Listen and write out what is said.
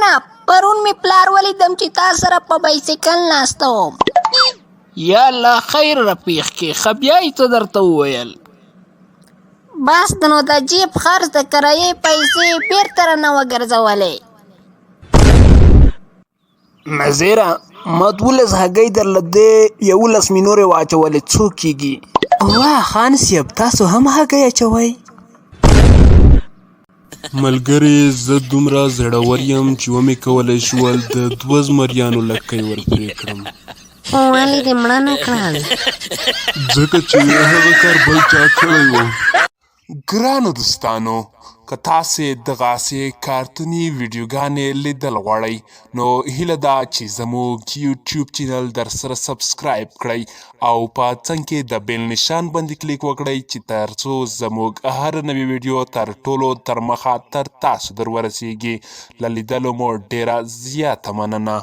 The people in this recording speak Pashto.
کنه پرون می پلار ولیدم چې تا سره په بایسکل ناسته وم. یا الله خیر رفیق کې ښه بیا یې څه درته وویل؟ بس نو د جیب خرڅ د کرایې پیسې بېرته رانه وګرځولې. نظیره ما 12 هګۍ درله دې 11 مې نورې واچولې څو کېږي؟ واه خان صاحب تاسو هم هګۍ اچوئ؟ ملګري زه دومره زړور یم چې ومې کولی شول د 2 زمریانو لکۍ ورپرې کړم. ولې دې مړه نه کړل؟ ځکه چې هغه کار بل چا کړی و. ګرانو دوستانو که تاسې دغسې کارتوني ویډیوګانې لیدل غواړئ نو هیله ده چې زموږ یوټیوب چینل درسره سبسکرایب کړئ او په څنګ کې د بیل نشان باندې کلیک وکړئ چې تر څو زموږ هر نوی ویډیو تر ټولو تر مخه تر تاسو در ورسیږي. له لیدلو مو ډیره زیاته مننه.